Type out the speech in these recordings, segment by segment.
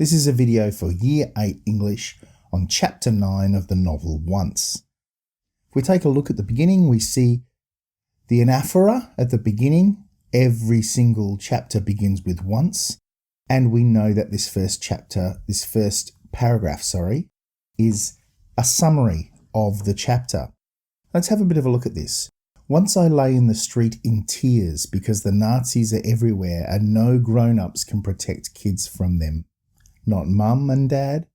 This is a video for Year 8 English on Chapter 9 of the novel Once. If we take a look at the beginning, we see the anaphora at the beginning. Every single chapter begins with once, and we know that this first paragraph, is a summary of the chapter. Let's have a bit of a look at this. Once I lay in the street in tears because the Nazis are everywhere and no grown-ups can protect kids from them. Not Mum and Dad,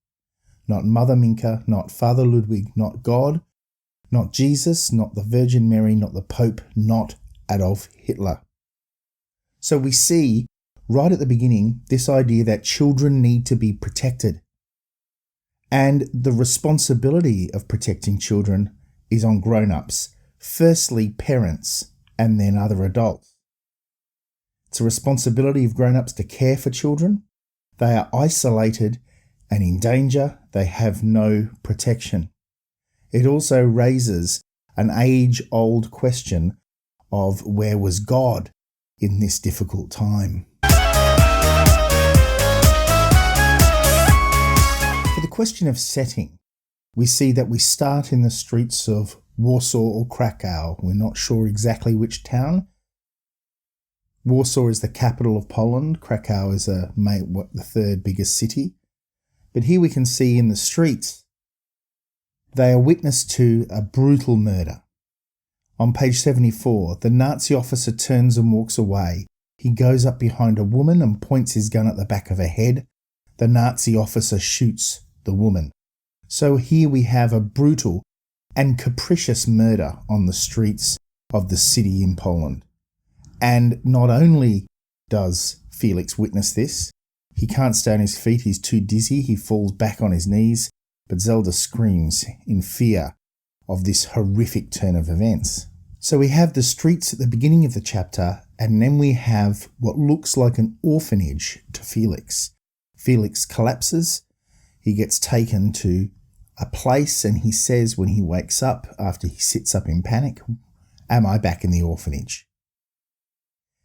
not Mother Minka, not Father Ludwig, not God, not Jesus, not the Virgin Mary, not the Pope, not Adolf Hitler. So we see right at the beginning this idea that children need to be protected. And the responsibility of protecting children is on grown-ups. Firstly, parents, and then other adults. It's a responsibility of grown-ups to care for children. They are isolated and in danger. They have no protection. It also raises an age-old question of where was God in this difficult time. For the question of setting, we see that we start in the streets of Warsaw or Krakow. We're not sure exactly which town. Warsaw is the capital of Poland. Krakow is the third biggest city. But here we can see in the streets, they are witness to a brutal murder. On page 74, the Nazi officer turns and walks away. He goes up behind a woman and points his gun at the back of her head. The Nazi officer shoots the woman. So here we have a brutal and capricious murder on the streets of the city in Poland. And not only does Felix witness this, he can't stay on his feet, he's too dizzy, he falls back on his knees, but Zelda screams in fear of this horrific turn of events. So we have the streets at the beginning of the chapter, and then we have what looks like an orphanage to Felix. Felix collapses, he gets taken to a place, and he says when he wakes up, after he sits up in panic, "Am I back in the orphanage?"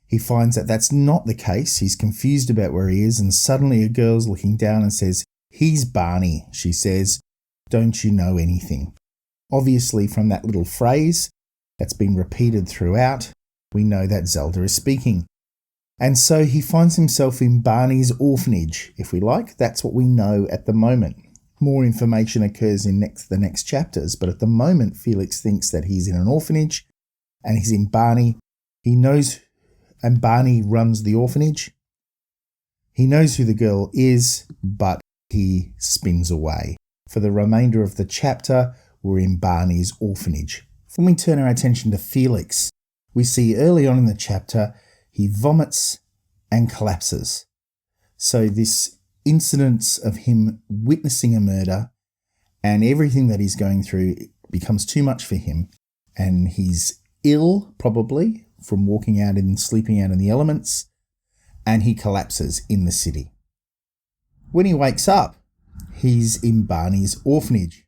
He finds that that's not the case. He's confused about where he is, and suddenly a girl's looking down and says, "He's Barney," she says. "Don't you know anything?" Obviously, from that little phrase that's been repeated throughout, we know that Zelda is speaking. And so he finds himself in Barney's orphanage, if we like. That's what we know at the moment. More information occurs in the next chapters, but at the moment Felix thinks that he's in an orphanage and he's in Barney. He knows, and Barney runs the orphanage. He knows who the girl is, but he spins away. For the remainder of the chapter, we're in Barney's orphanage. When we turn our attention to Felix, we see early on in the chapter, he vomits and collapses. So this incidents of him witnessing a murder and everything that he's going through becomes too much for him, and he's ill probably from walking out and sleeping out in the elements, and he collapses in the city. When he wakes up, he's in Barney's orphanage.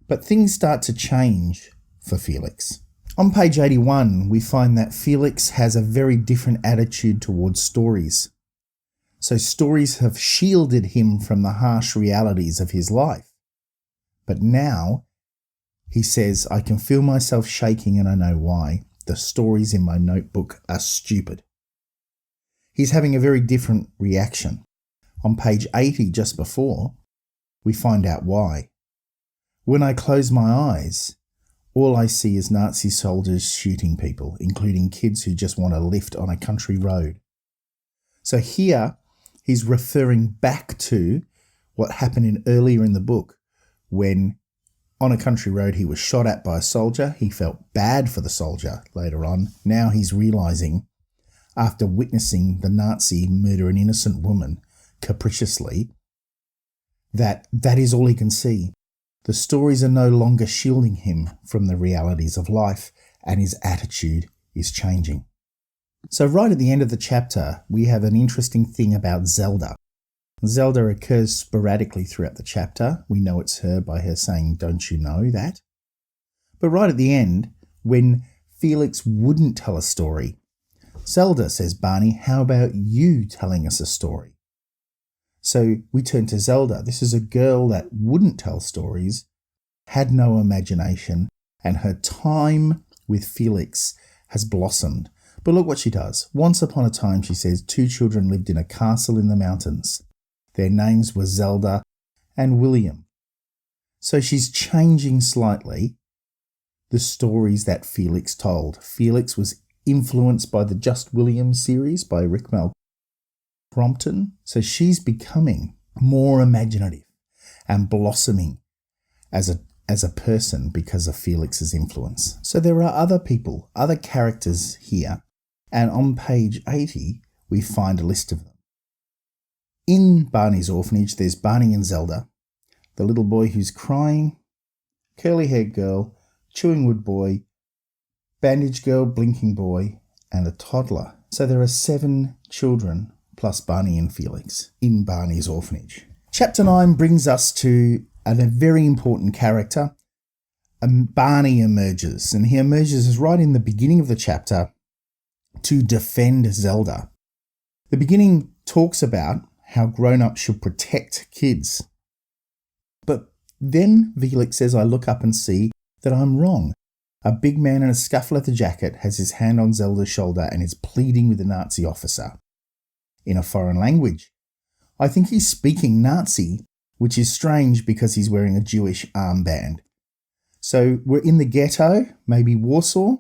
But things start to change for Felix. On page 81, we find that Felix has a very different attitude towards stories. So stories have shielded him from the harsh realities of his life. But now, he says, "I can feel myself shaking and I know why. The stories in my notebook are stupid." He's having a very different reaction. On page 80, just before, we find out why. "When I close my eyes, all I see is Nazi soldiers shooting people, including kids who just want a lift on a country road." So here, he's referring back to what happened earlier in the book when on a country road he was shot at by a soldier. He felt bad for the soldier later on. Now he's realising, after witnessing the Nazi murder an innocent woman capriciously, that is all he can see. The stories are no longer shielding him from the realities of life, and his attitude is changing. So right at the end of the chapter, we have an interesting thing about Zelda. Zelda occurs sporadically throughout the chapter. We know it's her by her saying, "Don't you know that?" But right at the end, when Felix wouldn't tell a story, Zelda says, "Barney, how about you telling us a story?" So we turn to Zelda. This is a girl that wouldn't tell stories, had no imagination, and her time with Felix has blossomed. But look what she does. Once upon a time, she says, 2 children lived in a castle in the mountains. Their names were Zelda and William. So she's changing slightly the stories that Felix told. Felix was influenced by the Just William series by Rick Malcrompton. So she's becoming more imaginative and blossoming as a person because of Felix's influence. So there are other people, other characters here. And on page 80, we find a list of them. In Barney's orphanage, there's Barney and Zelda, the little boy who's crying, curly-haired girl, chewing wood boy, bandage girl, blinking boy, and a toddler. So there are 7 children plus Barney and Felix in Barney's orphanage. Chapter 9 brings us to a very important character. Barney emerges, and he emerges right in the beginning of the chapter to defend Zelda. The beginning talks about how grown-ups should protect kids. But then Felix says, I look up and see that I'm wrong. A big man in a scuff leather jacket has his hand on Zelda's shoulder and is pleading with the Nazi officer in a foreign language. I think he's speaking Nazi, which is strange because he's wearing a Jewish armband. So we're in the ghetto, maybe Warsaw.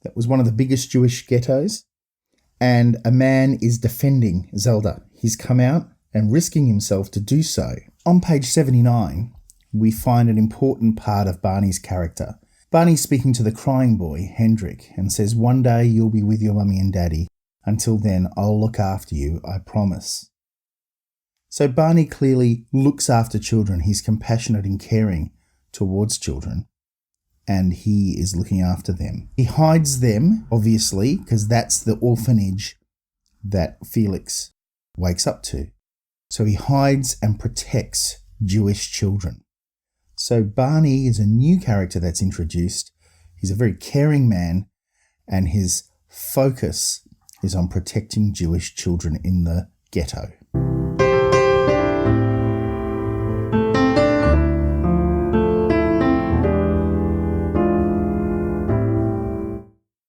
That was one of the biggest Jewish ghettos. And a man is defending Zelda. He's come out and risking himself to do so. On page 79, we find an important part of Barney's character. Barney's speaking to the crying boy, Hendrik, and says, one day you'll be with your mummy and daddy. Until then, I'll look after you, I promise. So Barney clearly looks after children. He's compassionate and caring towards children, and he is looking after them. He hides them, obviously, because that's the orphanage that Felix wakes up to. So he hides and protects Jewish children. So Barney is a new character that's introduced. He's a very caring man, and his focus is on protecting Jewish children in the ghetto.